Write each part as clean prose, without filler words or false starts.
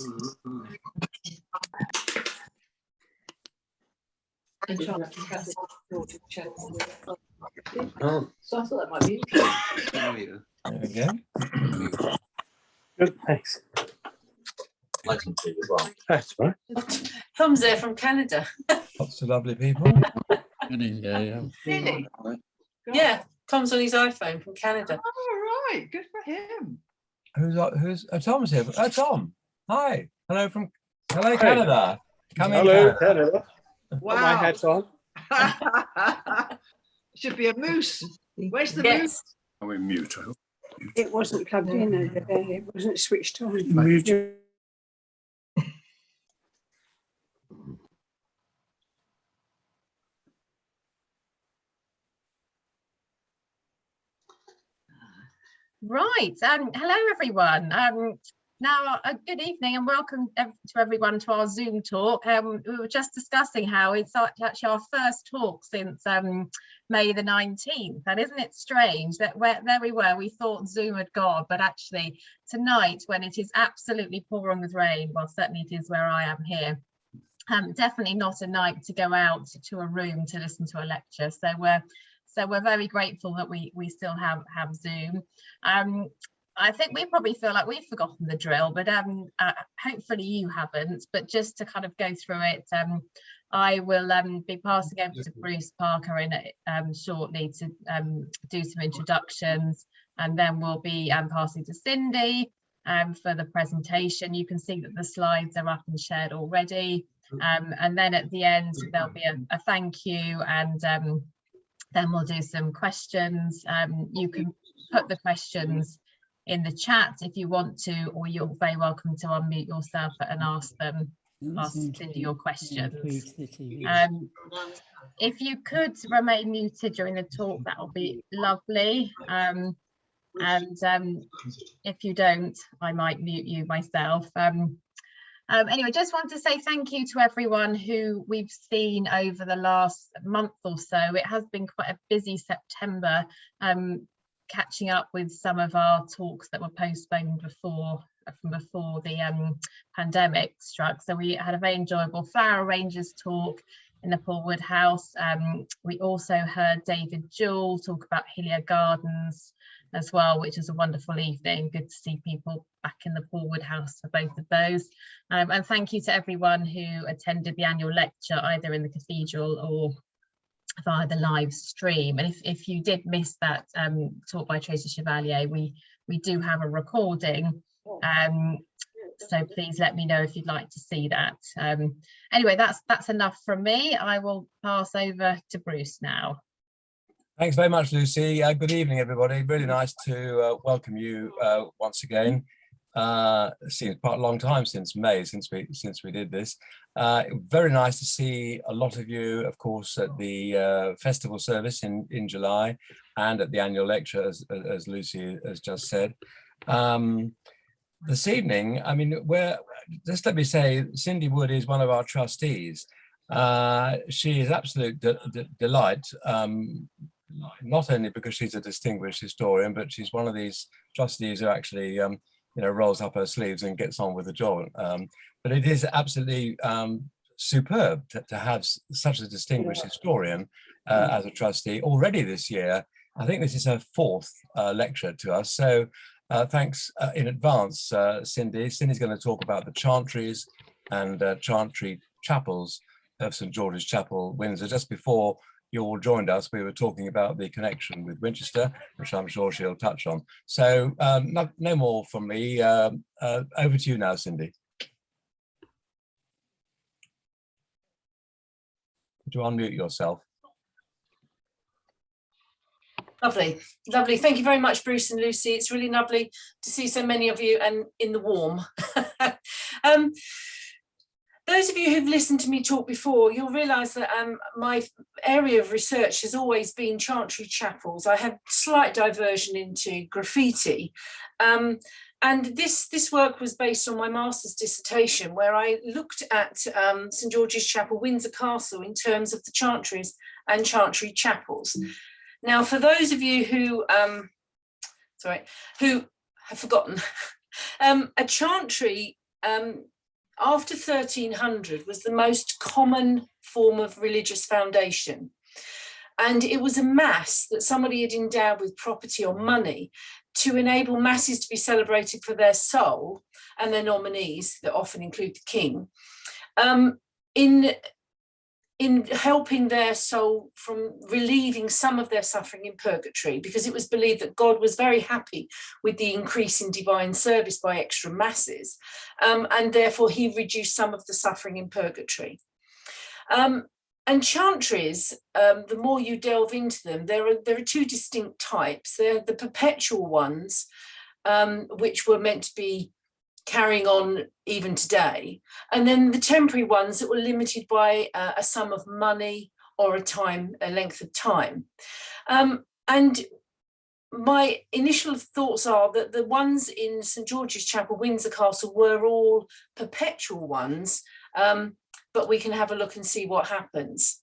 Oh. So I thought that might be interesting. There we go. Good, thanks. That's right. Tom's there from Canada. Lots of lovely people. Really? Yeah, Tom's on his iPhone from Canada. Oh, right, good for him. Who's Tom's here? Oh, Tom. Hi. Hello, Canada. Hello, Canada. Wow. Got my hat on. Should be a moose. Where's the Yes. moose? Are we mute? It wasn't plugged in over there. It wasn't switched on. Mute. Right. Hello, everyone. Now, good evening and welcome to everyone to our Zoom talk. We were just discussing how it's actually our first talk since May the 19th. And isn't it strange that there we were, we thought Zoom had gone, but actually tonight, when it is absolutely pouring with rain, well, certainly it is where I am here, definitely not a night to go out to a room to listen to a lecture. So we're very grateful that we still have Zoom. I think we probably feel like we've forgotten the drill, but hopefully you haven't. But just to kind of go through it, I will be passing over to Bruce Parker in shortly to do some introductions, and then we'll be passing to Cindy for the presentation. You can see that the slides are up and shared already, and then at the end there'll be a thank you, and then we'll do some questions. You can put the questions in the chat if you want to, or you're very welcome to unmute yourself and ask Cindy your questions. If you could remain muted during the talk, that will be lovely. And if you don't, I might mute you myself. Anyway, just want to say thank you to everyone who we've seen over the last month or so. It has been quite a busy September, catching up with some of our talks that were postponed from before the pandemic struck. So we had a very enjoyable flower arrangers talk in the Paulwood House. We also heard David Jewell talk about Hillier Gardens as well, which is a wonderful evening. Good to see people back in the Paulwood House for both of those. And thank you to everyone who attended the annual lecture, either in the cathedral or via the live stream. And if you did miss that talk by Tracy Chevalier, we do have a recording. So please let me know if you'd like to see that. Anyway, that's enough from me. I will pass over to Bruce now. Thanks very much, Lucy. Good evening, everybody. Really nice to welcome you once again. It seems quite a long time since May, since we did this. Very nice to see a lot of you, of course, at the festival service in July and at the annual lecture, as Lucy has just said. This evening, I mean, just let me say, Cindy Wood is one of our trustees. She is absolute delight. Not only because she's a distinguished historian, but she's one of these trustees who actually, rolls up her sleeves and gets on with the job. But it is absolutely superb to have such a distinguished historian as a trustee already this year. I think this is her fourth lecture to us. So thanks in advance, Cindy. Cindy's going to talk about the Chantries and Chantry chapels of St. George's Chapel, Windsor. Just before you all joined us, we were talking about the connection with Winchester, which I'm sure she'll touch on. So no more from me. Over to you now, Cindy. Could you unmute yourself? Lovely. Thank you very much, Bruce and Lucy. It's really lovely to see so many of you and in the warm. Those of you who've listened to me talk before, you'll realise that my area of research has always been Chantry chapels. I had slight diversion into graffiti. And this work was based on my master's dissertation, where I looked at St George's Chapel, Windsor Castle, in terms of the Chantries and Chantry chapels. Now, for those of you who have forgotten, a chantry after 1300 was the most common form of religious foundation. And it was a mass that somebody had endowed with property or money to enable masses to be celebrated for their soul and their nominees, that often include the king, in helping their soul from relieving some of their suffering in purgatory, because it was believed that God was very happy with the increase in divine service by extra masses, and therefore he reduced some of the suffering in purgatory. And chantries, the more you delve into them, there are two distinct types. They're the perpetual ones, which were meant to be carrying on even today, and then the temporary ones that were limited by a sum of money or a length of time. And my initial thoughts are that the ones in St George's Chapel, Windsor Castle, were all perpetual ones, but we can have a look and see what happens.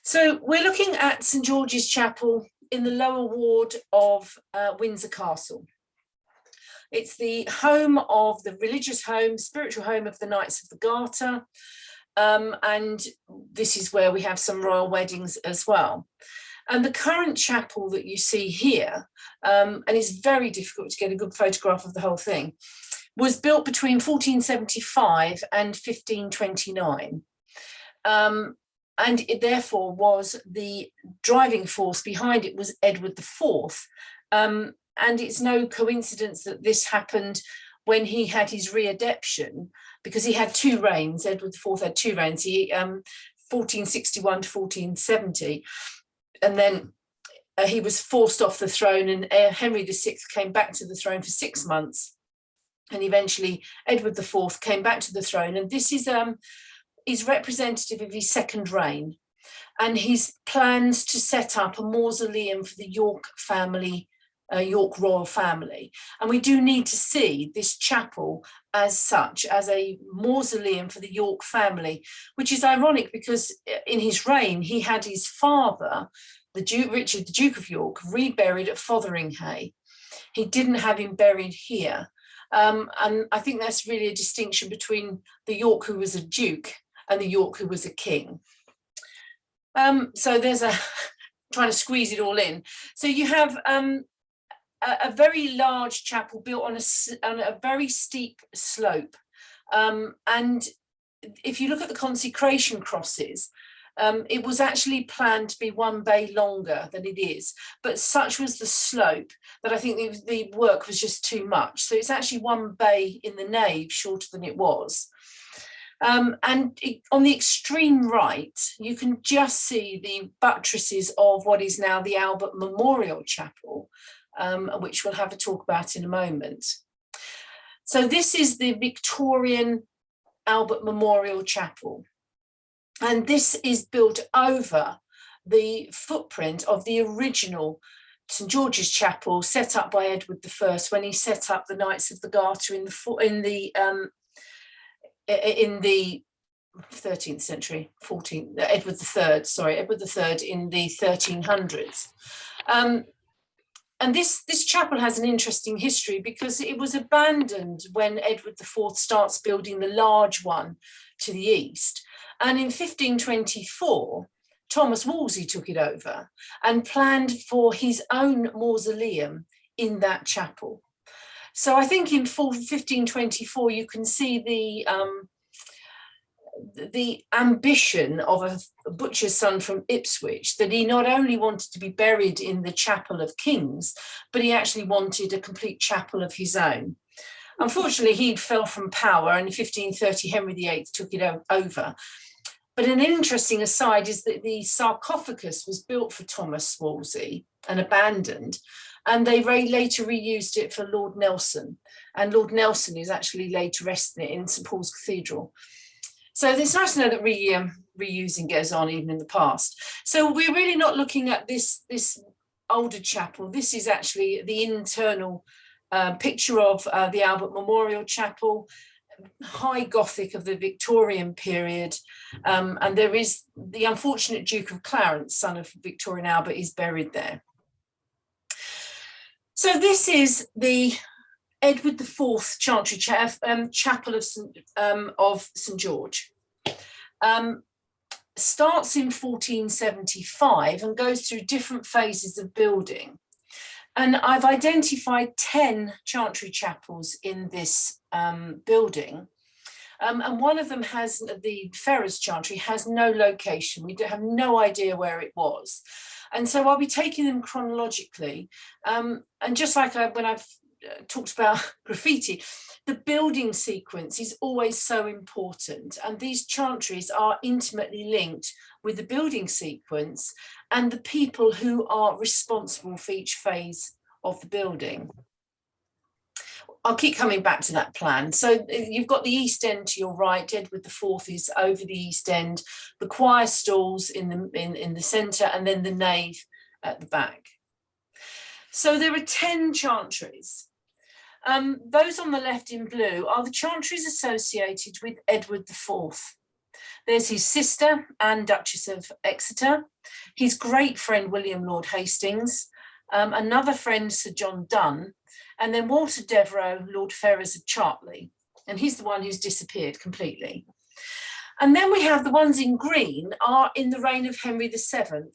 So we're looking at St George's Chapel in the lower ward of Windsor Castle. It's the home of the religious home, spiritual home of the Knights of the Garter. And this is where we have some royal weddings as well. And the current chapel that you see here, and it's very difficult to get a good photograph of the whole thing, was built between 1475 and 1529. And it therefore was the driving force behind it was Edward IV. And it's no coincidence that this happened when he had his re-adeption, because he had two reigns. Edward IV had two reigns, 1461 to 1470. And then he was forced off the throne, and Henry VI came back to the throne for 6 months. And eventually Edward IV came back to the throne. And this is representative of his second reign and his plans to set up a mausoleum for the York family, York royal family. And we do need to see this chapel as such, as a mausoleum for the York family, which is ironic because in his reign, he had his father, the Duke Richard, the Duke of York, reburied at Fotheringhay. He didn't have him buried here. And I think that's really a distinction between the York who was a duke and the York who was a king. So there's trying to squeeze it all in. So you have a very large chapel built on a very steep slope. And if you look at the consecration crosses, it was actually planned to be 1 bay longer than it is, but such was the slope that I think the work was just too much. So it's actually 1 bay in the nave shorter than it was. And on the extreme right, you can just see the buttresses of what is now the Albert Memorial Chapel, which we'll have a talk about in a moment. So this is the Victorian Albert Memorial Chapel. And this is built over the footprint of the original St George's Chapel set up by Edward I when he set up the Knights of the Garter in the 13th century, Edward III in the 1300s. And this chapel has an interesting history because it was abandoned when Edward IV starts building the large one to the east. And in 1524, Thomas Wolsey took it over and planned for his own mausoleum in that chapel. So I think in 1524, you can see the ambition of a butcher's son from Ipswich, that he not only wanted to be buried in the Chapel of Kings, but he actually wanted a complete chapel of his own. Unfortunately, he fell from power, and in 1530, Henry VIII took it over. But an interesting aside is that the sarcophagus was built for Thomas Wolsey and abandoned, and they later reused it for Lord Nelson. And Lord Nelson is actually laid to rest in it in St Paul's Cathedral. So it's nice to know that reusing goes on even in the past. So we're really not looking at this older chapel. This is actually the internal picture of the Albert Memorial Chapel, high Gothic of the Victorian period. And there is the unfortunate Duke of Clarence, son of Victorian Albert, is buried there. So this is the Edward IV Chantry Chapel of St George. Starts in 1475 and goes through different phases of building. And I've identified 10 chantry chapels in this building. And one of them has, the Ferrers Chantry, has no location. We have no idea where it was. And so I'll be taking them chronologically. And just like when I've talked about graffiti, the building sequence is always so important. And these chantries are intimately linked with the building sequence and the people who are responsible for each phase of the building. I'll keep coming back to that plan. So you've got the East End to your right. Edward IV is over the East End, the choir stalls in the centre, and then the nave at the back. So there are 10 chantries. Those on the left in blue are the chantries associated with Edward IV. There's his sister, Anne, Duchess of Exeter, his great friend, William Lord Hastings, another friend, Sir John Donne, and then Walter Devereux, Lord Ferrers of Chartley, and he's the one who's disappeared completely. And then we have the ones in green are in the reign of Henry VII,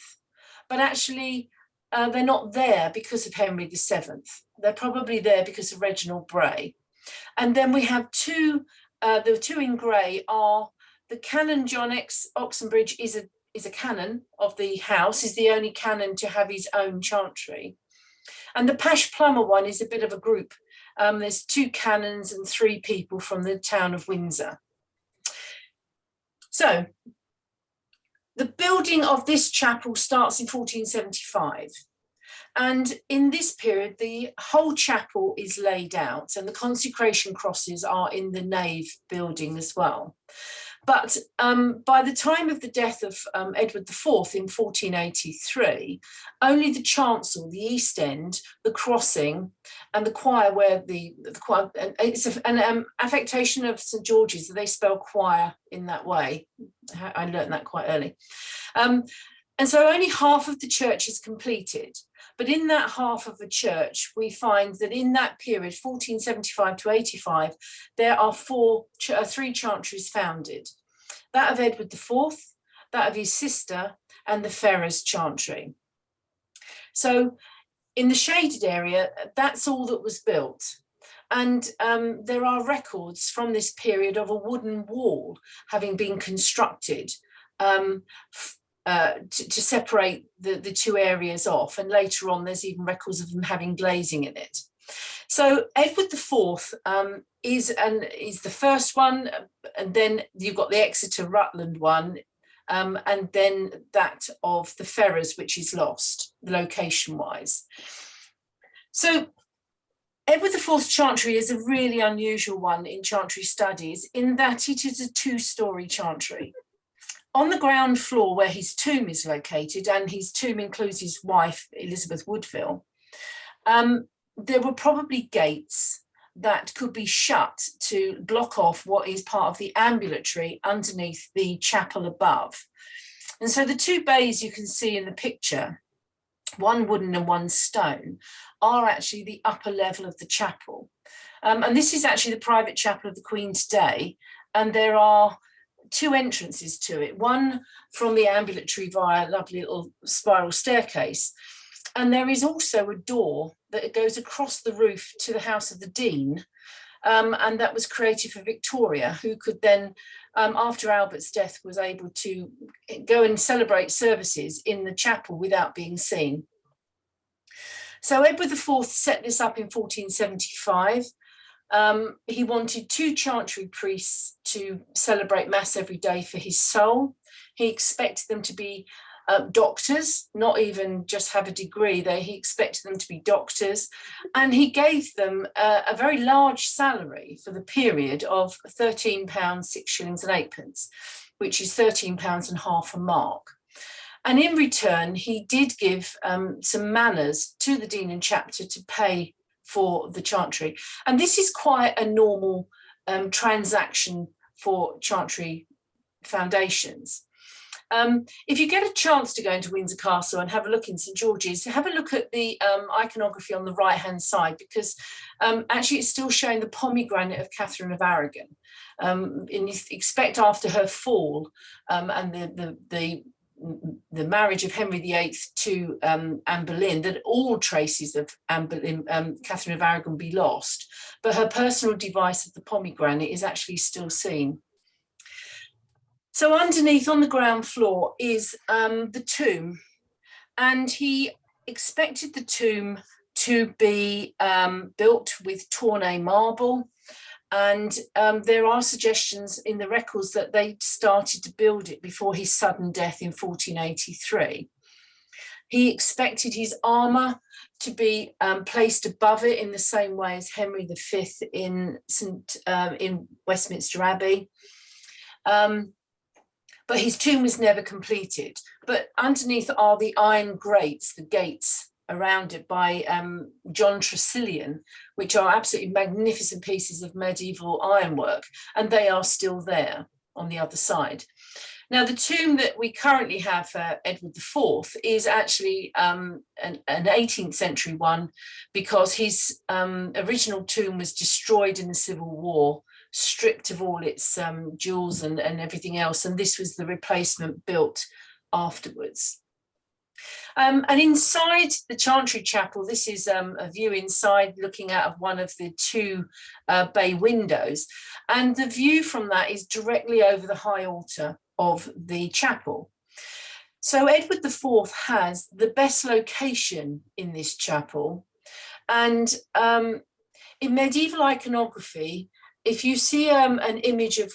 but actually they're not there because of Henry VII. They're probably there because of Reginald Bray. And then we have the two in grey are the Canon John Oxenbridge is a canon of the house, is the only canon to have his own chantry. And the Pash Plummer one is a bit of a group. There's 2 canons and 3 people from the town of Windsor. So the building of this chapel starts in 1475. And in this period, the whole chapel is laid out and the consecration crosses are in the nave building as well. But by the time of the death of Edward IV in 1483, only the chancel, the East End, the crossing, and the choir, where the choir, and it's an affectation of St George's that they spell choir in that way. I learned that quite early. And so only half of the church is completed. But in that half of the church, we find that in that period, 1475 to 85, there are 3 chantries founded. That of Edward IV, that of his sister, and the Ferrers Chantry. So in the shaded area, that's all that was built. And there are records from this period of a wooden wall having been constructed to separate the 2 areas off. And later on, there's even records of them having glazing in it. So Edward IV is the first one, and then you've got the Exeter Rutland one, and then that of the Ferrers, which is lost location-wise. So Edward IV's chantry is a really unusual one in chantry studies in that it is a 2-storey chantry. On the ground floor where his tomb is located, and his tomb includes his wife, Elizabeth Woodville, there were probably gates that could be shut to block off what is part of the ambulatory underneath the chapel above. And so the 2 bays you can see in the picture, one wooden and one stone, are actually the upper level of the chapel. And this is actually the private chapel of the Queen today. And there are 2 entrances to it, one from the ambulatory via a lovely little spiral staircase. And there is also a door that goes across the roof to the house of the Dean. And that was created for Victoria, who could then, after Albert's death, was able to go and celebrate services in the chapel without being seen. So Edward IV set this up in 1475. He wanted 2 chantry priests to celebrate Mass every day for his soul. He expected them to be doctors, not even just have a degree. He expected them to be doctors, and he gave them a very large salary for the period of £13, 6 shillings and 8 pence, which is £13 and half a mark. And in return, he did give some manors to the Dean and Chapter to pay for the chantry. And this is quite a normal transaction for chantry foundations. If you get a chance to go into Windsor Castle and have a look in St George's, have a look at the iconography on the right-hand side, because actually it's still showing the pomegranate of Catherine of Aragon. And you expect after her fall and the marriage of Henry VIII to Anne Boleyn, that all traces of Catherine of Aragon be lost, but her personal device of the pomegranate is actually still seen. So underneath on the ground floor is the tomb, and he expected the tomb to be built with Tournai marble, and there are suggestions in the records that they started to build it before his sudden death in 1483. He expected his armour to be placed above it in the same way as Henry V in Westminster Abbey. But his tomb was never completed. But underneath are the iron grates, the gates around it by John Tressilian, which are absolutely magnificent pieces of medieval ironwork, and they are still there on the other side. Now, the tomb that we currently have for Edward IV is actually an 18th century one, because his original tomb was destroyed in the Civil War, stripped of all its jewels and everything else, and this was the replacement built afterwards. And inside the Chantry Chapel, this is a view inside looking out of one of the two bay windows, and the view from that is directly over the high altar of the chapel. So Edward IV has the best location in this chapel, and in medieval iconography, if you see an image of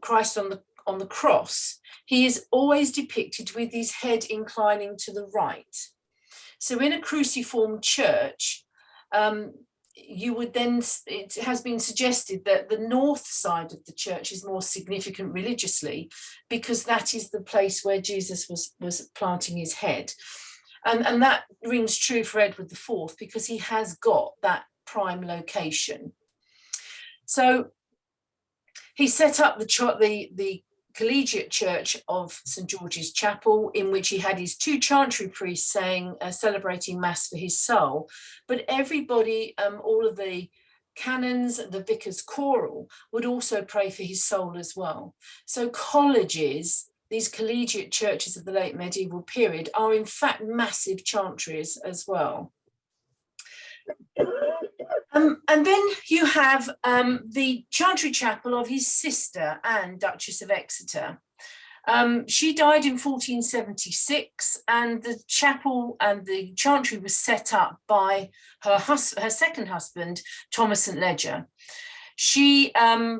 Christ on the cross, he is always depicted with his head inclining to the right. So in a cruciform church, you would then, it has been suggested that the north side of the church is more significant religiously, because that is the place where Jesus was planting his head. And that rings true for Edward IV, because he has got that prime location. So he set up the collegiate church of St George's Chapel, in which he had his two chantry priests celebrating mass for his soul. But everybody, all of the canons, the vicars choral, would also pray for his soul as well. So colleges, these collegiate churches of the late medieval period, are in fact massive chantries as well. And then you have the Chantry Chapel of his sister, Anne, Duchess of Exeter. She died in 1476, and the chapel and the chantry was set up by her second husband, Thomas St Ledger. She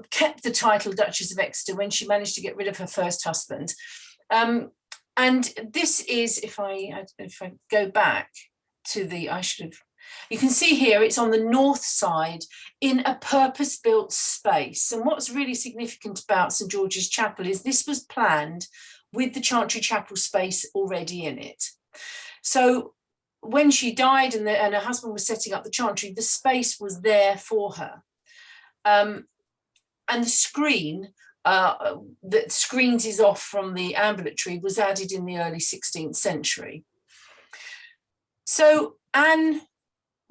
kept the title Duchess of Exeter when she managed to get rid of her first husband. And this is, if I go back to the, you can see here it's on the north side in a purpose-built space. And what's really significant about St George's Chapel is this was planned with the Chantry Chapel space already in it. So when she died and her husband was setting up the chantry, the space was there for her. And the screen that screens is off from the ambulatory was added in the early 16th century. So Anne,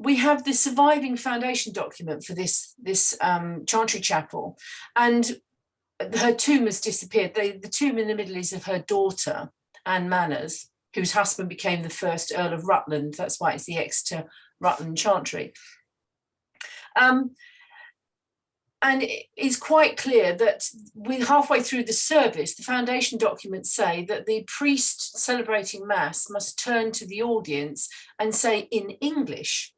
we have the surviving foundation document for this Chantry Chapel, and her tomb has disappeared. The tomb in the middle is of her daughter, Anne Manners, whose husband became the first Earl of Rutland. That's why it's the Exeter Rutland Chantry. And it's quite clear that we're halfway through the service, the foundation documents say that the priest celebrating Mass must turn to the audience and say in English,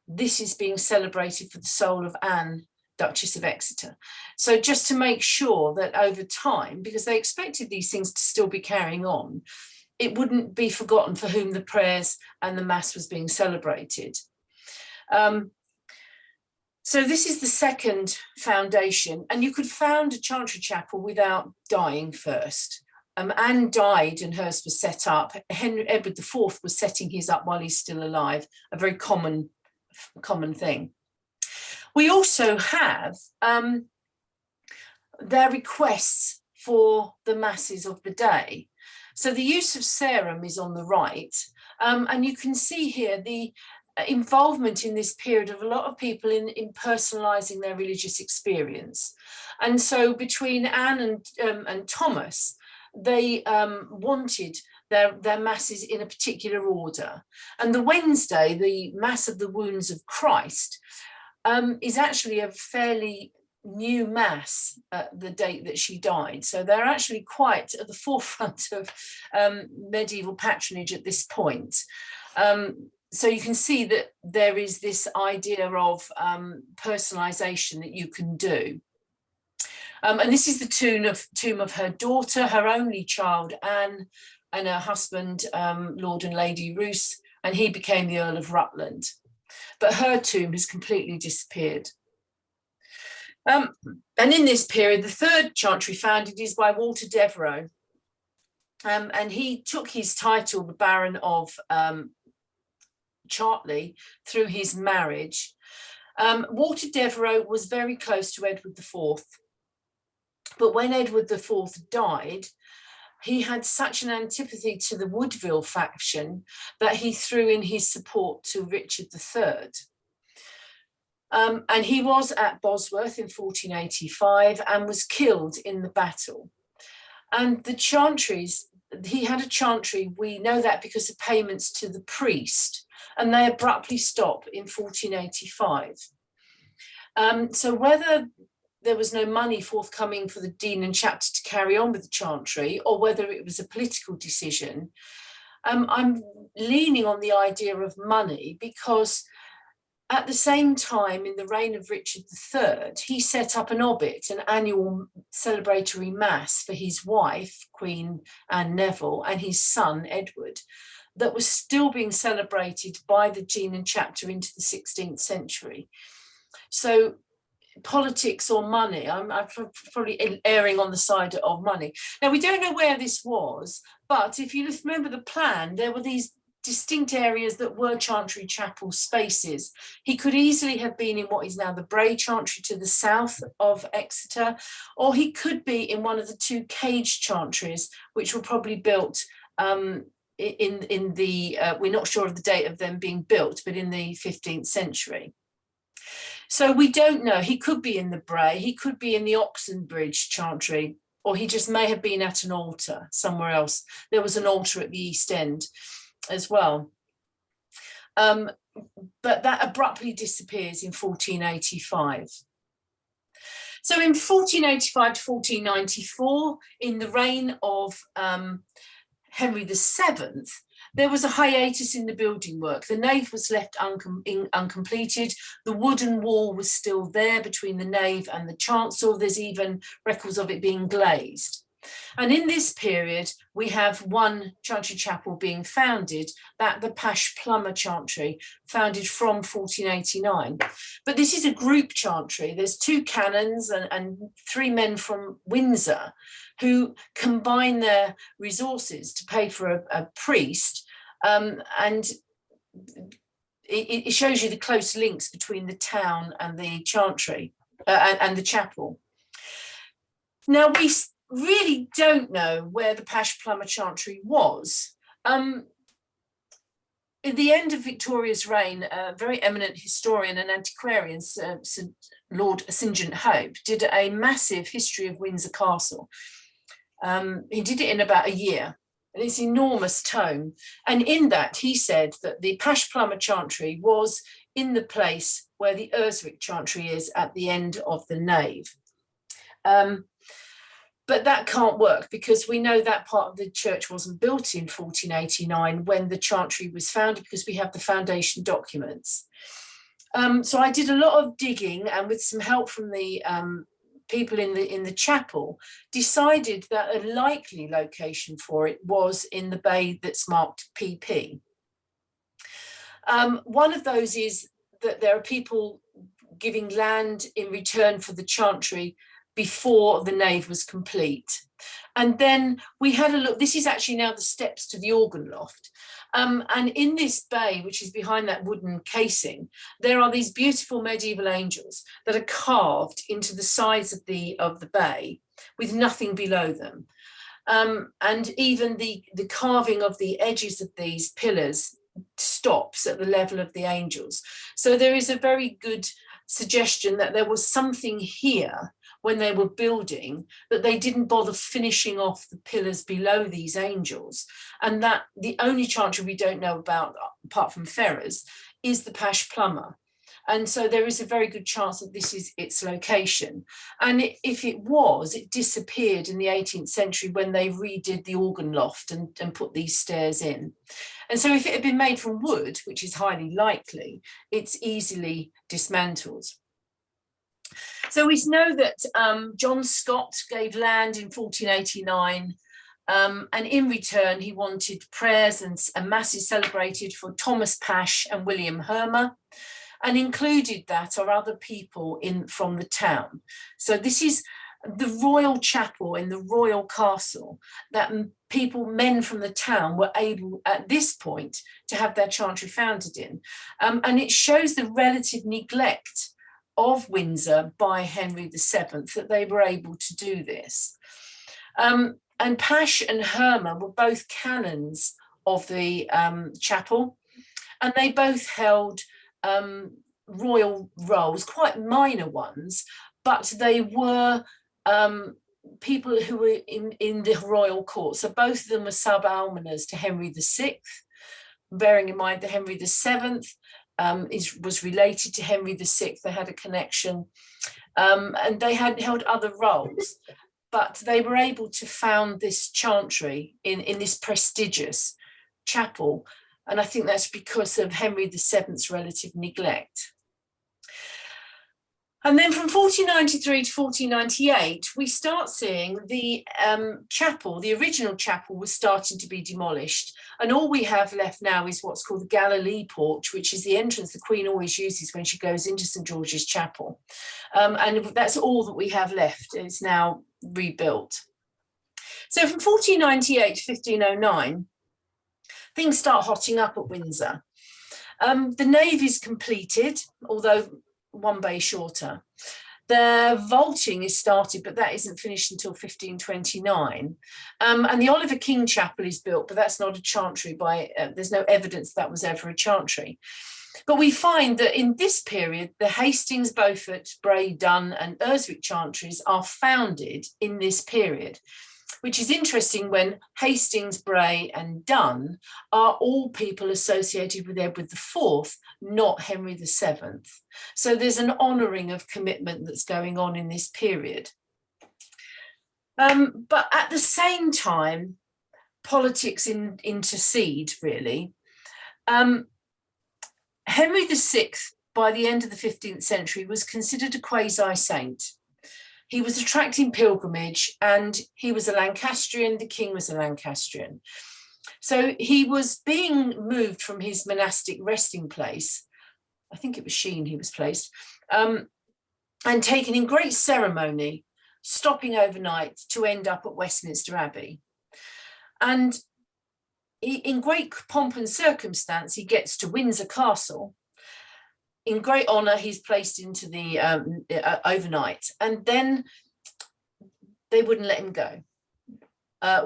"This is being celebrated for the soul of Anne, Duchess of Exeter." So just to make sure that over time, because they expected these things to still be carrying on, it wouldn't be forgotten for whom the prayers and the Mass was being celebrated. So this is the second foundation, and you could found a Chantry Chapel without dying first. Anne died and hers was set up. Edward IV was setting his up while he's still alive, a very common thing. We also have their requests for the masses of the day. So the use of serum is on the right, and you can see here the involvement in this period of a lot of people in personalising their religious experience. And so between Anne and Thomas, they wanted their masses in a particular order. And the Wednesday, the Mass of the Wounds of Christ, is actually a fairly new mass at the date that she died. So they're actually quite at the forefront of medieval patronage at this point. So you can see that there is this idea of personalization that you can do. And this is the tomb of her daughter, her only child, Anne, and her husband, Lord and Lady Roos, and he became the Earl of Rutland. But her tomb has completely disappeared. And in this period, the third chantry founded is by Walter Devereux. And he took his title, the Baron of Chartley, through his marriage. Walter Devereux was very close to Edward IV. But when Edward IV died, he had such an antipathy to the Woodville faction that he threw in his support to Richard III. And he was at Bosworth in 1485 and was killed in the battle. And the chantries, he had a chantry, we know that because of payments to the priest, and they abruptly stop in 1485. So whether there was no money forthcoming for the dean and chapter to carry on with the chantry, or whether it was a political decision, I'm leaning on the idea of money, because at the same time, in the reign of Richard III, he set up an obit, an annual celebratory mass for his wife, Queen Anne Neville, and his son, Edward, that was still being celebrated by the dean and chapter into the 16th century. So politics or money, I'm probably erring on the side of money. Now, we don't know where this was, but if you remember the plan, there were these distinct areas that were chantry chapel spaces. He could easily have been in what is now the Bray Chantry to the south of Exeter, or he could be in one of the two cage chantries, which were probably built in the, we're not sure of the date of them being built, but in the 15th century. So we don't know. He could be in the Bray, he could be in the Oxenbridge Chantry, or he just may have been at an altar somewhere else. There was an altar at the East End as well. But that abruptly disappears in 1485. So in 1485 to 1494, in the reign of Henry VII, there was a hiatus in the building work. The nave was left uncompleted. The wooden wall was still there between the nave and the chancel. There's even records of it being glazed. And in this period, we have one chantry chapel being founded, that the Pash Plummer Chantry, founded from 1489. But this is a group chantry. There's two canons and three men from Windsor who combine their resources to pay for a priest. And it shows you the close links between the town and the chantry and the chapel. Now, we really don't know where the Pash Plummer Chantry was. At the end of Victoria's reign, a very eminent historian and antiquarian, Lord St. John Hope, did a massive history of Windsor Castle. He did it in about a year, and it's an enormous tome. And in that, he said that the Pash Plummer Chantry was in the place where the Urswick Chantry is at the end of the nave. But that can't work, because we know that part of the church wasn't built in 1489 when the chantry was founded, because we have the foundation documents. So I did a lot of digging, and with some help from the people in the chapel, decided that a likely location for it was in the bay that's marked PP. One of those is that there are people giving land in return for the chantry before the nave was complete. And then we had a look. This is actually now the steps to the organ loft. And in this bay, which is behind that wooden casing, there are these beautiful medieval angels that are carved into the sides of the bay with nothing below them. And even the carving of the edges of these pillars stops at the level of the angels. So there is a very good suggestion that there was something here when they were building, that they didn't bother finishing off the pillars below these angels, and that the only chantry we don't know about, apart from Ferrers, is the Pash Plumber. And so there is a very good chance that this is its location. And if it was, it disappeared in the 18th century when they redid the organ loft and put these stairs in. And so if it had been made from wood, which is highly likely, it's easily dismantled. So we know that John Scott gave land in 1489, and in return he wanted prayers and masses celebrated for Thomas Pash and William Hermer. And included that are other people from the town. So this is the royal chapel in the royal castle that men from the town were able at this point to have their chantry founded in. And it shows the relative neglect of Windsor by Henry VII that they were able to do this. And Pash and Hermer were both canons of the chapel, and they both held royal roles, quite minor ones, but they were people who were in the royal court. So both of them were sub-almoners to Henry VI, bearing in mind that Henry VII was related to Henry VI. They had a connection, and they had held other roles, but they were able to found this chantry in this prestigious chapel. And I think that's because of Henry VII's relative neglect. And then from 1493 to 1498, we start seeing the chapel, the original chapel, was starting to be demolished. And all we have left now is what's called the Galilee porch, which is the entrance the Queen always uses when she goes into St. George's Chapel. And that's all that we have left. It's now rebuilt. So from 1498 to 1509, things start hotting up at Windsor. The nave is completed, although one bay shorter. The vaulting is started, but that isn't finished until 1529. And the Oliver King Chapel is built, but that's not a chantry there's no evidence that was ever a chantry. But we find that in this period, the Hastings, Beaufort, Bray, Dun and Urswick chantries are founded in this period, which is interesting when Hastings, Bray and Dun are all people associated with Edward IV, not Henry VII. So there's an honouring of commitment that's going on in this period. But at the same time, politics intercede, really. Henry VI, by the end of the 15th century, was considered a quasi-saint. He was attracting pilgrimage, and he was a Lancastrian, the king was a Lancastrian. So he was being moved from his monastic resting place, I think it was Sheen he was placed, and taken in great ceremony, stopping overnight to end up at Westminster Abbey. And in great pomp and circumstance, he gets to Windsor Castle. In great honour, he's placed into the overnight, and then they wouldn't let him go.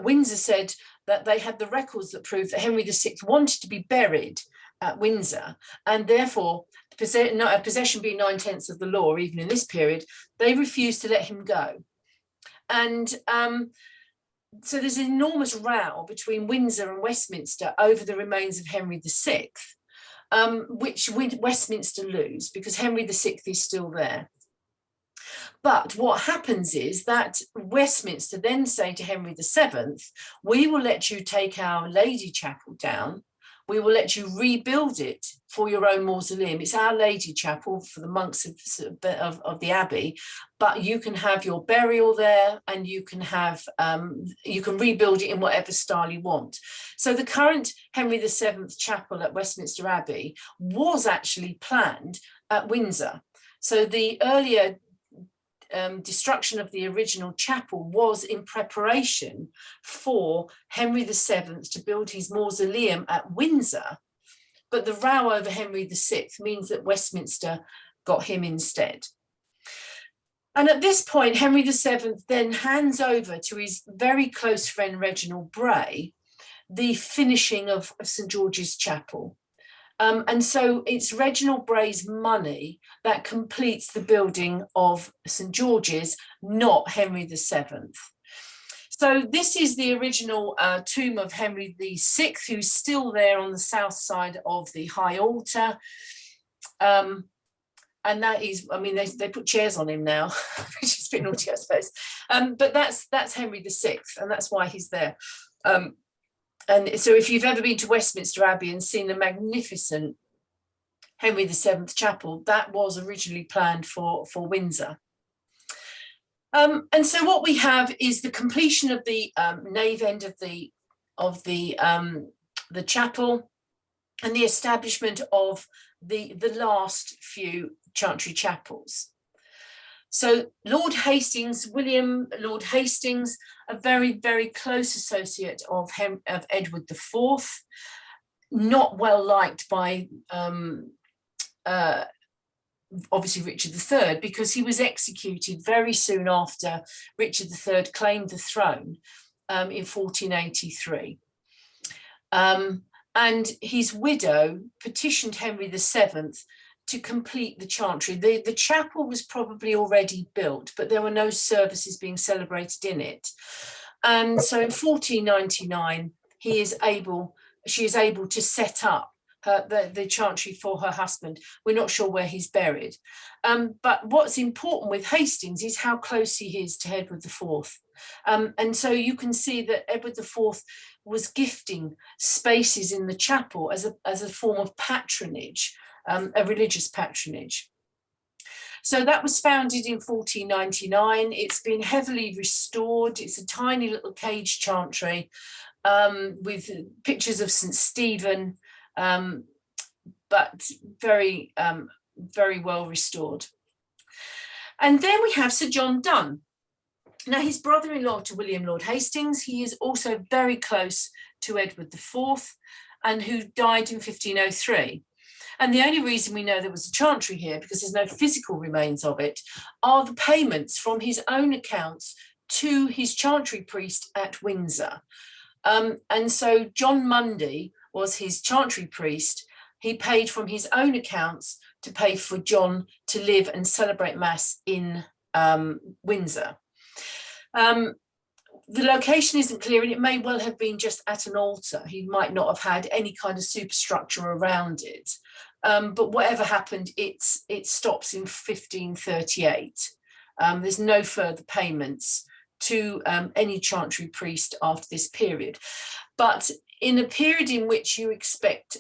Windsor said that they had the records that proved that Henry VI wanted to be buried at Windsor, and therefore, possession being 9/10 of the law, even in this period, they refused to let him go. And so there's an enormous row between Windsor and Westminster over the remains of Henry VI. Which Westminster lose because Henry VI is still there. But what happens is that Westminster then say to Henry VII, we will let you take our Lady Chapel down. We will let you rebuild it for your own mausoleum. It's Our Lady Chapel for the monks of the Abbey, but you can have your burial there, and you can have you can rebuild it in whatever style you want. So the current Henry VII Chapel at Westminster Abbey was actually planned at Windsor. So the earlier destruction of the original chapel was in preparation for Henry VII to build his mausoleum at Windsor, but the row over Henry VI means that Westminster got him instead. And at this point, Henry VII then hands over to his very close friend Reginald Bray the finishing of St George's Chapel. And so it's Reginald Bray's money that completes the building of St George's, not Henry VII. So this is the original tomb of Henry VI, who's still there on the south side of the high altar. And that is, I mean, they put chairs on him now, which is a bit naughty, I suppose. But that's Henry VI, and that's why he's there. And so if you've ever been to Westminster Abbey and seen the magnificent Henry VII chapel, that was originally planned for Windsor. And so what we have is the completion of the nave end of the chapel, and the establishment of the last few Chantry chapels. So Lord Hastings, William Lord Hastings, a very, very close associate of Edward IV, not well liked by obviously Richard III, because he was executed very soon after Richard III claimed the throne in 1483. And his widow petitioned Henry VII to complete the chantry. The chapel was probably already built, but there were no services being celebrated in it. And so in 1499, she is able to set up the chantry for her husband. We're not sure where he's buried. But what's important with Hastings is how close he is to Edward IV. And so you can see that Edward IV was gifting spaces in the chapel as a form of patronage, a religious patronage. So that was founded in 1499. It's been heavily restored. It's a tiny little cage chantry with pictures of St. Stephen, but very, very well restored. And then we have Sir John Donne. Now, his brother-in-law to William Lord Hastings, he is also very close to Edward IV, and who died in 1503. And the only reason we know there was a chantry here, because there's no physical remains of it, are the payments from his own accounts to his chantry priest at Windsor. And so John Mundy was his chantry priest. He paid from his own accounts to pay for John to live and celebrate Mass in Windsor. The location isn't clear, and it may well have been just at an altar. He might not have had any kind of superstructure around it. But whatever happened, it stops in 1538. There's no further payments to any chantry priest after this period. But in a period in which you expect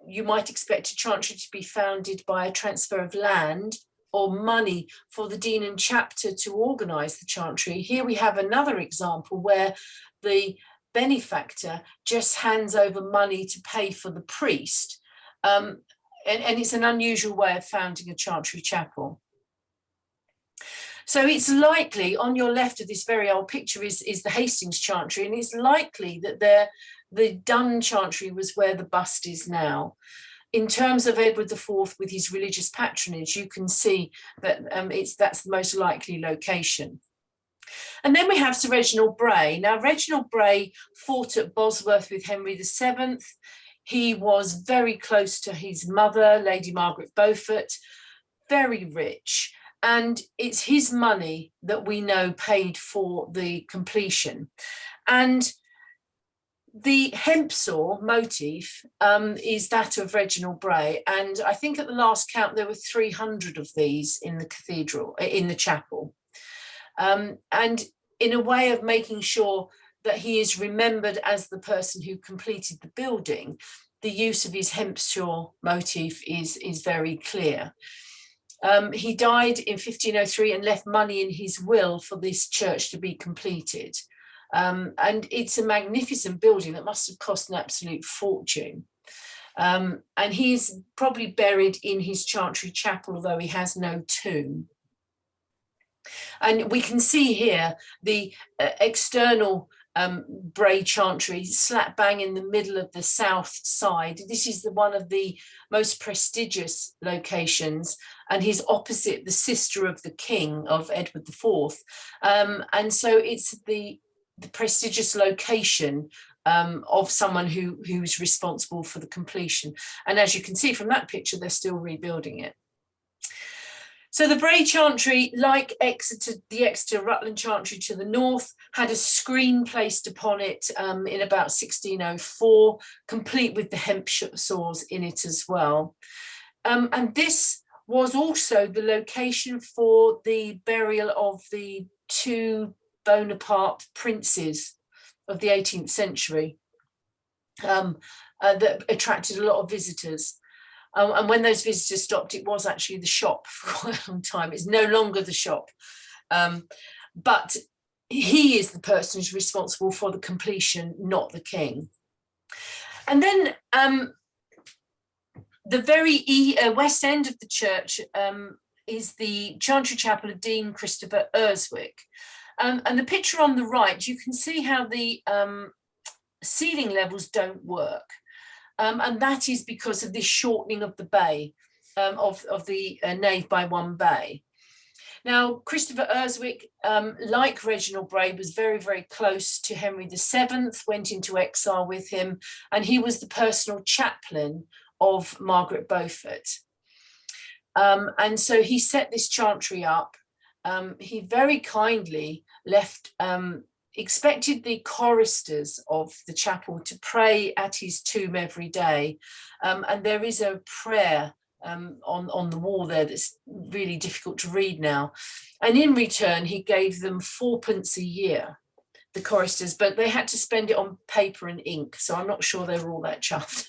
you might expect a chantry to be founded by a transfer of land or money for the dean and chapter to organise the chantry. Here we have another example where the benefactor just hands over money to pay for the priest. And it's an unusual way of founding a chantry chapel. So it's likely, on your left of this very old picture is the Hastings chantry, and it's likely that the Dun chantry was where the bust is now. In terms of Edward IV with his religious patronage, you can see that that's the most likely location. And then we have Sir Reginald Bray. Now, Reginald Bray fought at Bosworth with Henry VII. He was very close to his mother, Lady Margaret Beaufort, very rich. And it's his money that we know paid for the completion. And the hemp saw motif is that of Reginald Bray. And I think at the last count, there were 300 of these in the cathedral, in the chapel. And in a way of making sure that he is remembered as the person who completed the building, the use of his hemp saw motif is very clear. He died in 1503 and left money in his will for this church to be completed. And it's a magnificent building that must have cost an absolute fortune. And he's probably buried in his chantry chapel, although he has no tomb. And we can see here the external Bray Chantry, slap bang in the middle of the south side. This is one of the most prestigious locations, and he's opposite the sister of the king, of Edward IV. And so it's the prestigious location of someone who's responsible for the completion. And as you can see from that picture, they're still rebuilding it. So the Bray Chantry, like the Exeter Rutland Chantry to the north, had a screen placed upon it in about 1604, complete with the hemp saws in it as well. And this was also the location for the burial of the two Bonaparte princes of the 18th century that attracted a lot of visitors. And when those visitors stopped, it was actually the shop for quite a long time. It's no longer the shop. But he is the person who's responsible for the completion, not the king. And then the very west end of the church is the Chantry Chapel of Dean Christopher Erswick. And the picture on the right, you can see how the ceiling levels don't work. And that is because of this shortening of the bay, of the nave by one bay. Now, Christopher Erswick, like Reginald Bray, was very, very close to Henry VII, went into exile with him, and he was the personal chaplain of Margaret Beaufort. And so he set this chantry up. He very kindly expected the choristers of the chapel to pray at his tomb every day. And there is a prayer on the wall there that's really difficult to read now. And in return, he gave them 4p a year, the choristers, but they had to spend it on paper and ink. So I'm not sure they were all that chuffed.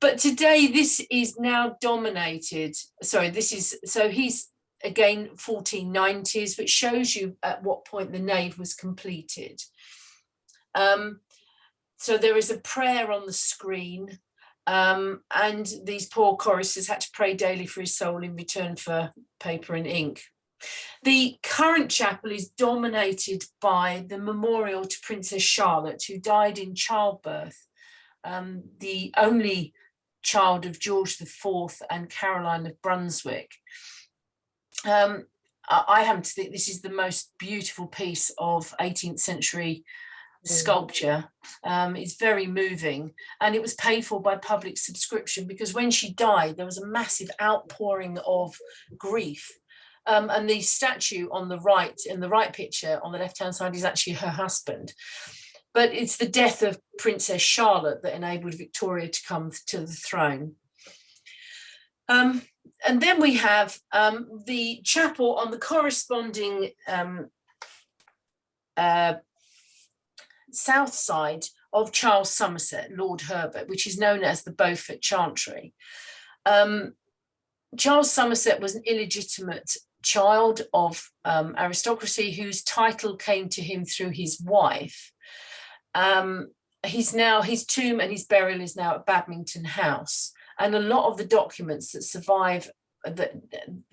But today this is now dominated. Sorry, he's again 1490s, which shows you at what point the nave was completed. So there is a prayer on the screen, and these poor choristers had to pray daily for his soul in return for paper and ink. The current chapel is dominated by the memorial to Princess Charlotte, who died in childbirth, the only child of George IV and Caroline of Brunswick. I happen to think this is the most beautiful piece of 18th century sculpture. It's very moving, and it was paid for by public subscription, because when she died, there was a massive outpouring of grief. And the statue on the right, in the right picture on the left-hand side, is actually her husband. But it's the death of Princess Charlotte that enabled Victoria to come to the throne. And then we have the chapel on the corresponding south side of Charles Somerset, Lord Herbert, which is known as the Beaufort Chantry. Charles Somerset was an illegitimate child of aristocracy whose title came to him through his wife. His tomb and his burial is now at Badmington House. And a lot of the documents that survive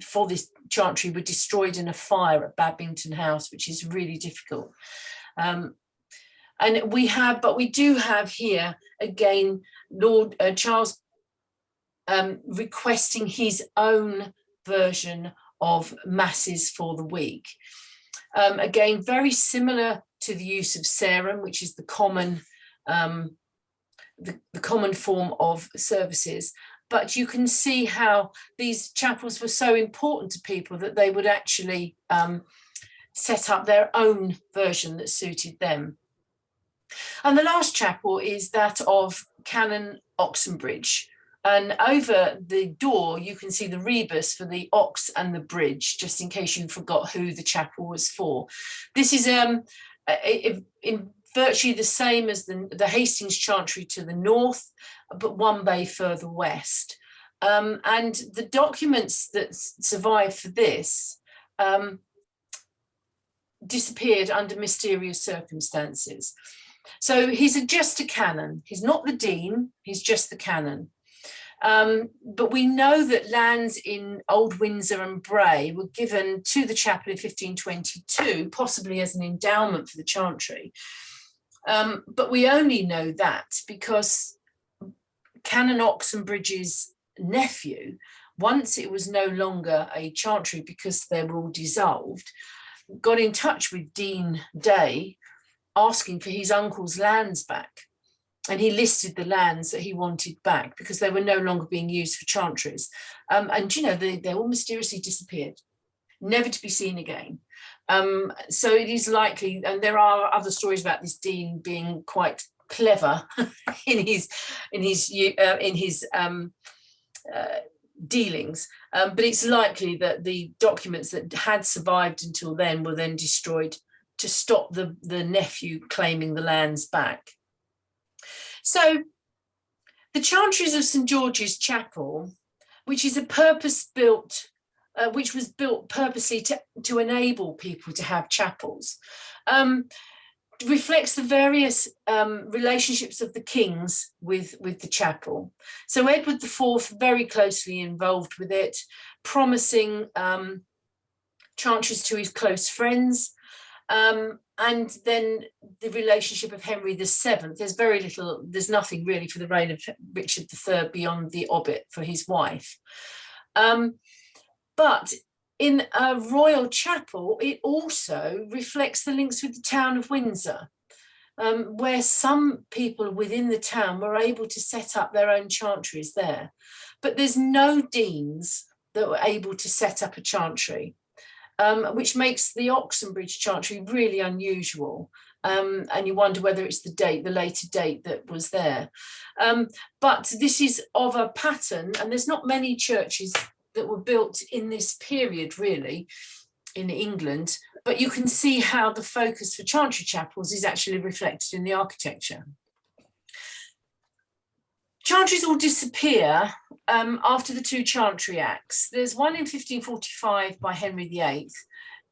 for this chantry were destroyed in a fire at Badmington House, which is really difficult. And we do have here again Lord Charles requesting his own version of masses for the week. Again, very similar to the use of Sarum, which is the common form of services. But you can see how these chapels were so important to people that they would actually set up their own version that suited them. And the last chapel is that of Canon Oxenbridge. And over the door, you can see the rebus for the ox and the bridge, just in case you forgot who the chapel was for. This is in virtually the same as the Hastings Chantry to the north, but one bay further west. And the documents that survive for this disappeared under mysterious circumstances. So he's just a canon. He's not the dean, he's just the canon. But we know that lands in Old Windsor and Bray were given to the chapel in 1522, possibly as an endowment for the chantry. But we only know that because Canon Oxenbridge's nephew, once it was no longer a chantry because they were all dissolved, got in touch with Dean Day asking for his uncle's lands back. And he listed the lands that he wanted back because they were no longer being used for chantries. And, you know, they all mysteriously disappeared, never to be seen again. So it is likely, and there are other stories about this dean being quite clever in his dealings, but it's likely that the documents that had survived until then were then destroyed to stop the nephew claiming the lands back. So the Chantries of St George's Chapel, which is a purpose-built, which was built purposely to enable people to have chapels, reflects the various relationships of the kings with the chapel. So Edward IV very closely involved with it, promising chantries to his close friends, and then the relationship of Henry VII. There's nothing really for the reign of Richard III beyond the obit for his wife. But in a royal chapel, it also reflects the links with the town of Windsor, where some people within the town were able to set up their own chantries there. But there's no deans that were able to set up a chantry, which makes the Oxenbridge chantry really unusual. And you wonder whether it's the later date that was there. But this is of a pattern, and there's not many churches that were built in this period really in England, but you can see how the focus for chantry chapels is actually reflected in the architecture. Chantries all disappear after the two Chantry Acts. There's one in 1545 by Henry VIII,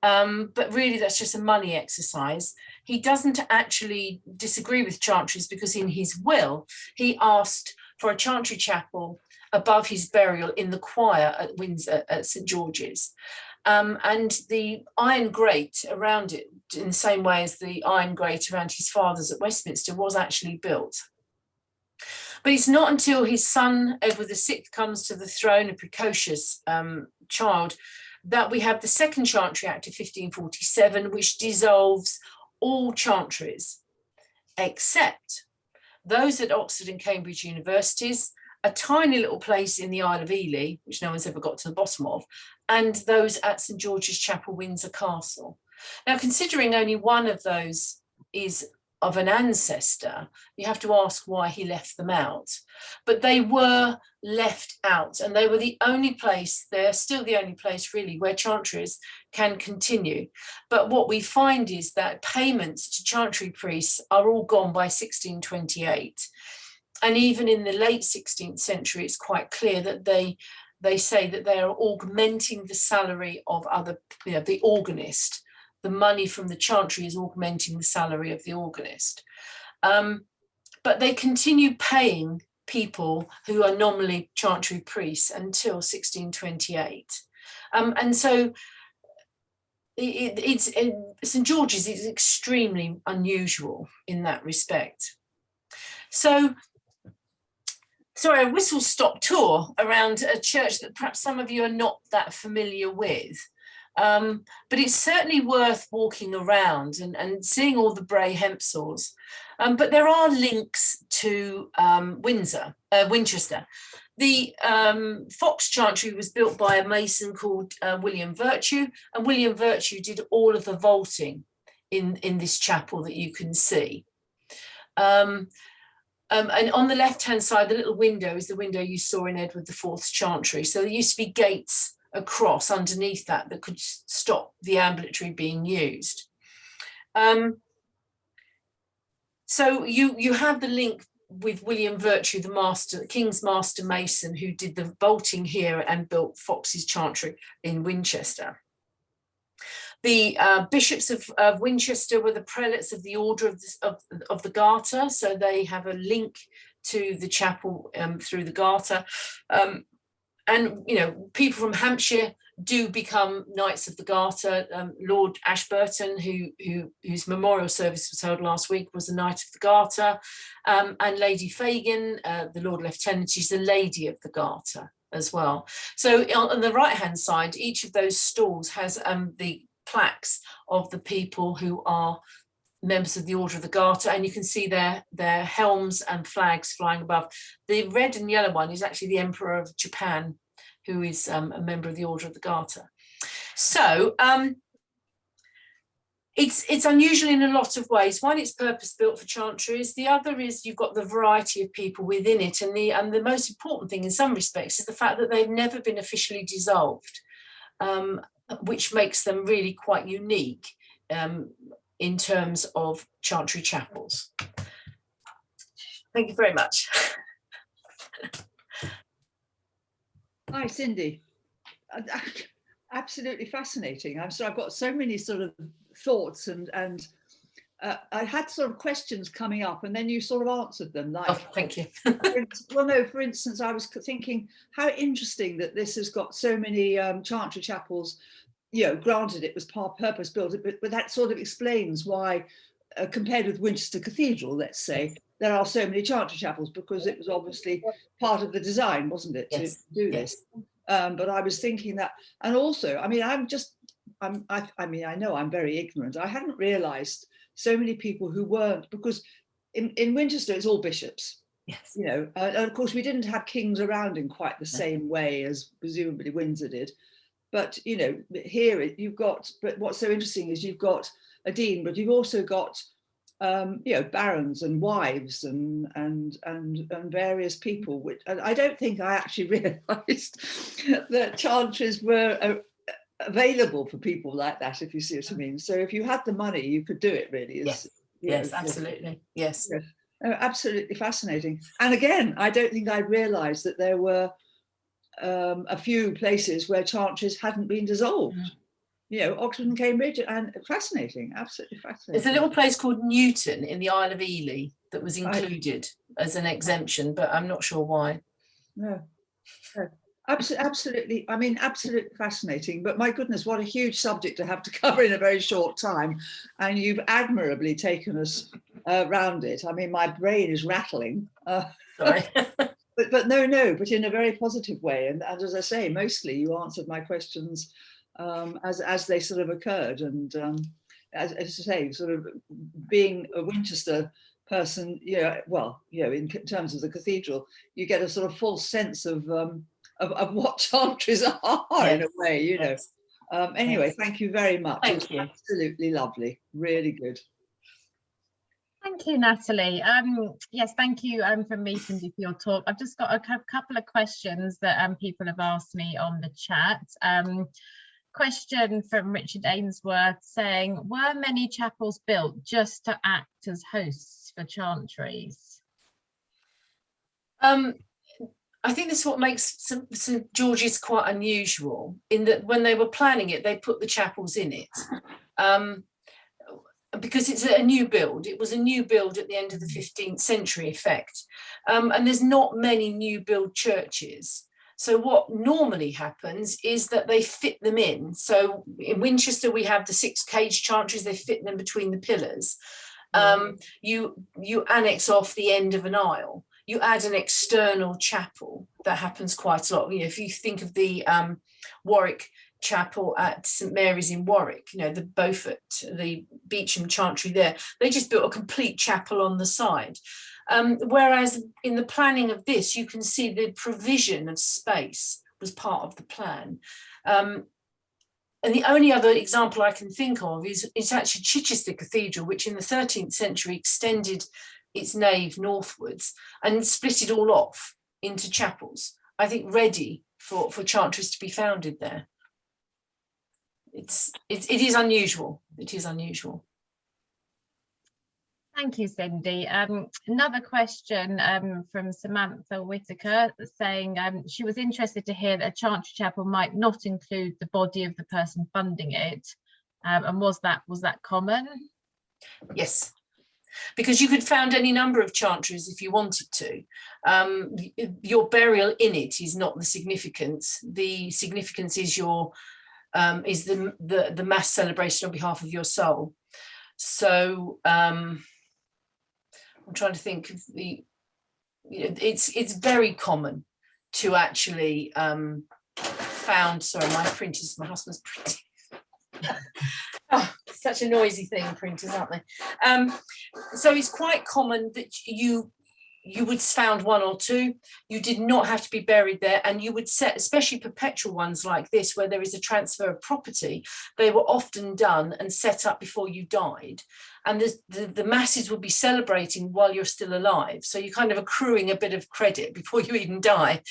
but really that's just a money exercise. He doesn't actually disagree with chantries because in his will, he asked for a chantry chapel above his burial in the choir at Windsor at St George's. And the iron grate around it, in the same way as the iron grate around his father's at Westminster, was actually built. But it's not until his son, Edward VI, comes to the throne, a precocious child, that we have the Second Chantry Act of 1547, which dissolves all chantries, except those at Oxford and Cambridge universities, a tiny little place in the Isle of Ely, which no one's ever got to the bottom of, and those at St George's Chapel, Windsor Castle. Now, considering only one of those is of an ancestor, you have to ask why he left them out. But they were left out, and they were the only place, they're still the only place really, where chantries can continue. But what we find is that payments to chantry priests are all gone by 1628. And even in the late 16th century, it's quite clear that they say that they are augmenting the salary of the organist. The money from the chantry is augmenting the salary of the organist. But they continue paying people who are nominally chantry priests until 1628. And so St George's is extremely unusual in that respect. So, sorry, a whistle-stop tour around a church that perhaps some of you are not that familiar with. But it's certainly worth walking around and seeing all the Bray Hempsals. But there are links to Winchester. The Fox Chantry was built by a mason called William Virtue, and William Virtue did all of the vaulting in this chapel that you can see. And on the left-hand side, the little window is the window you saw in Edward IV's chantry. So there used to be gates across underneath that could stop the ambulatory being used. So you have the link with William Virtue, the King's Master Mason, who did the vaulting here and built Fox's Chantry in Winchester. The bishops of Winchester were the prelates of the Order of the Garter, so they have a link to the chapel through the Garter. And, you know, people from Hampshire do become Knights of the Garter. Lord Ashburton, whose memorial service was held last week, was a Knight of the Garter. And Lady Fagin, the Lord Lieutenant, she's the Lady of the Garter as well. So on the right-hand side, each of those stalls has the plaques of the people who are members of the Order of the Garter, and you can see their helms and flags flying above. The red and yellow one is actually the Emperor of Japan, who is a member of the Order of the Garter. So it's unusual in a lot of ways. One, it's purpose-built for chantries. The other is you've got the variety of people within it, and the most important thing in some respects is the fact that they've never been officially dissolved, which makes them really quite unique in terms of chantry chapels. Thank you very much. Hi, Cindy. Absolutely fascinating. I've got so many sort of thoughts and I had sort of questions coming up, and then you sort of answered them. Like, oh, thank you. Well, no, for instance, I was thinking how interesting that this has got so many chantry chapels. You know, granted it was purpose built, but that sort of explains why, compared with Winchester Cathedral, let's say, there are so many chantry chapels, because it was obviously part of the design, wasn't it, to do this? But I was thinking that, and also, I mean, I know I'm very ignorant. I hadn't realised so many people who weren't, because in Winchester it's all bishops. Yes. You know, and of course we didn't have kings around in quite the same way as presumably Windsor did. But, you know, here you've got, but what's so interesting is you've got a dean, but you've also got, you know, barons and wives and various people, which, and I don't think I actually realised that chantries were available for people like that, if you see what I mean. So if you had the money, you could do it, really. Yes, yes, absolutely, yes. Yes. Absolutely fascinating. And again, I don't think I realised that there were a few places where chantries hadn't been dissolved. You know, Oxford and Cambridge, and fascinating, absolutely fascinating. There's a little place called Newton in the Isle of Ely that was included as an exemption, but I'm not sure why. No. Absolutely, I mean, absolutely fascinating. But my goodness, what a huge subject to have to cover in a very short time. And you've admirably taken us around it. I mean, my brain is rattling. Sorry. But no, but in a very positive way. And as I say, mostly you answered my questions as they sort of occurred. And as I say, sort of being a Winchester person, you know, well, you know, in terms of the cathedral, you get a sort of full sense of what chantries are, yes, in a way, you know. Yes. Anyway, yes, thank you very much. Thank you. Absolutely lovely, really good. Thank you, Natalie. Yes, thank you from me, Cindy, for your talk. I've just got a couple of questions that people have asked me on the chat. Question from Richard Ainsworth saying, were many chapels built just to act as hosts for chantries? I think this is what makes St George's quite unusual, in that when they were planning it, they put the chapels in it. Because it's a new build. It was a new build at the end of the 15th century effect. And there's not many new build churches. So what normally happens is that they fit them in. So in Winchester, we have the 6 cage chantries, they fit them between the pillars. You annex off the end of an aisle. You add an external chapel. That happens quite a lot. You know, if you think of the Warwick Chapel at St Mary's in Warwick, you know, the Beaufort, the Beauchamp Chantry there, they just built a complete chapel on the side. Whereas in the planning of this, you can see the provision of space was part of the plan. And the only other example I can think of is actually Chichester Cathedral, which in the 13th century extended its nave northwards and split it all off into chapels, I think ready for chantries to be founded there. It is unusual. It is unusual. Thank you, Cindy. Another question from Samantha Whitaker saying she was interested to hear that a chantry chapel might not include the body of the person funding it, and was that common? Yes. because you could found any number of chantries if you wanted to. Your burial in it is not the significance. The significance is your the mass celebration on behalf of your soul. So I'm trying to think of it's very common to actually found, sorry, my husband's printing. Oh, such a noisy thing, printers, aren't they? So it's quite common that you would found one or two. You did not have to be buried there, and you would set, especially perpetual ones like this, where there is a transfer of property, they were often done and set up before you died. And the masses would be celebrating while you're still alive. So you're kind of accruing a bit of credit before you even die.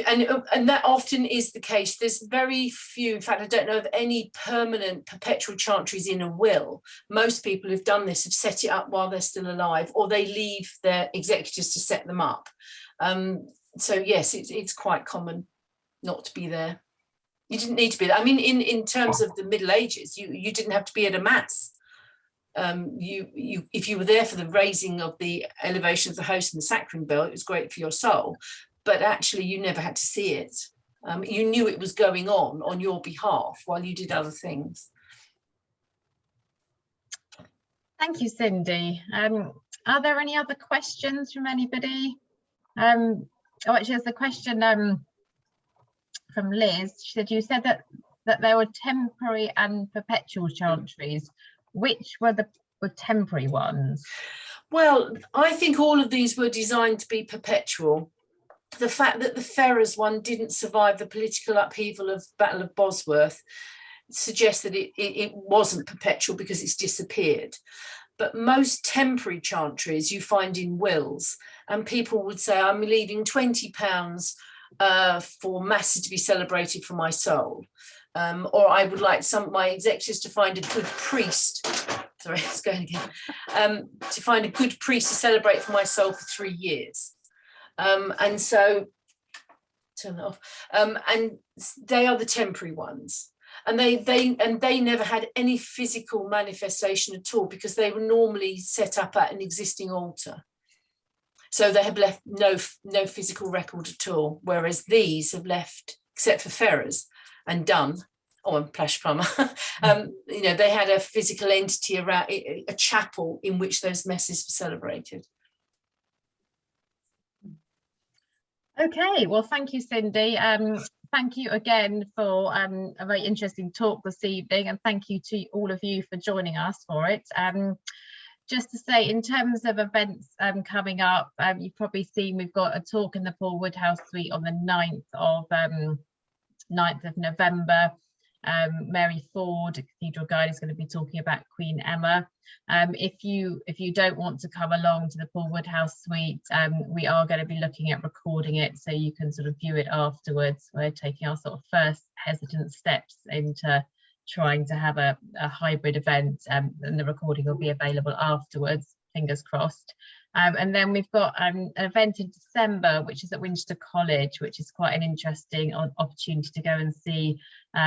And that often is the case. There's very few, in fact, I don't know of any permanent perpetual chantries in a will. Most people who've done this have set it up while they're still alive, or they leave their executors to set them up. So yes, it's quite common not to be there. You didn't need to be there. I mean, in terms of the Middle Ages, you didn't have to be at a mass. If you were there for the raising of the elevation of the host and the sacring bell, it was great for your soul. But actually you never had to see it. You knew it was going on your behalf while you did other things. Thank you, Cindy. Are there any other questions from anybody? Oh, actually, there's a question from Liz. She said, you said that there were temporary and perpetual chantries. Which were the temporary ones? Well, I think all of these were designed to be perpetual. The fact that the Ferrers one didn't survive the political upheaval of Battle of Bosworth suggests that it wasn't perpetual because it's disappeared. But most temporary chantries you find in wills, and people would say, I'm leaving £20 for masses to be celebrated for my soul. Or I would like my executors to find a good priest. Sorry, it's going again. To find a good priest to celebrate for my soul for 3 years. And so, turn it off. And they are the temporary ones, and they never had any physical manifestation at all because they were normally set up at an existing altar. So they have left no physical record at all. Whereas these have left, except for Ferrers and Dunn, and Plash Plummer, they had a physical entity around a chapel in which those messes were celebrated. Okay, well, thank you, Cindy. Thank you again for a very interesting talk this evening, and thank you to all of you for joining us for it. Just to say, in terms of events coming up, you've probably seen we've got a talk in the Paul Woodhouse Suite on the 9th of November. Mary Ford, Cathedral Guide, is going to be talking about Queen Emma. If you don't want to come along to the Paul Woodhouse Suite, we are going to be looking at recording it so you can sort of view it afterwards. We're taking our sort of first hesitant steps into trying to have a hybrid event, and the recording will be available afterwards, fingers crossed. And then we've got an event in December, which is at Windsor College, which is quite an interesting opportunity to go and see,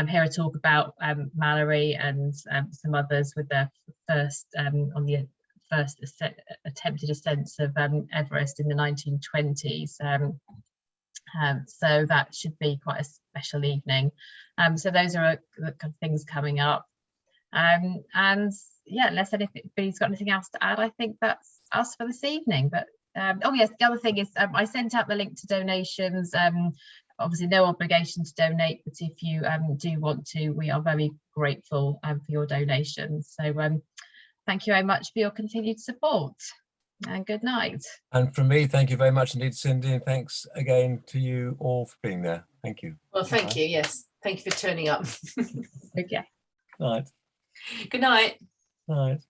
hear a talk about Mallory and some others with their first on the first attempted ascents of Everest in the 1920s. So that should be quite a special evening. So those are the kind of things coming up. And yeah, unless anybody's got anything else to add, I think that's us for this evening. But oh yes, the other thing is I sent out the link to donations. Obviously no obligation to donate, but if you do want to, we are very grateful for your donations. So thank you very much for your continued support, and good night. And from me, thank you very much indeed, Cindy, and thanks again to you all for being there. Thank you. Well, thank you. Yes, thank you for turning up. Okay. Night. Good night. Night.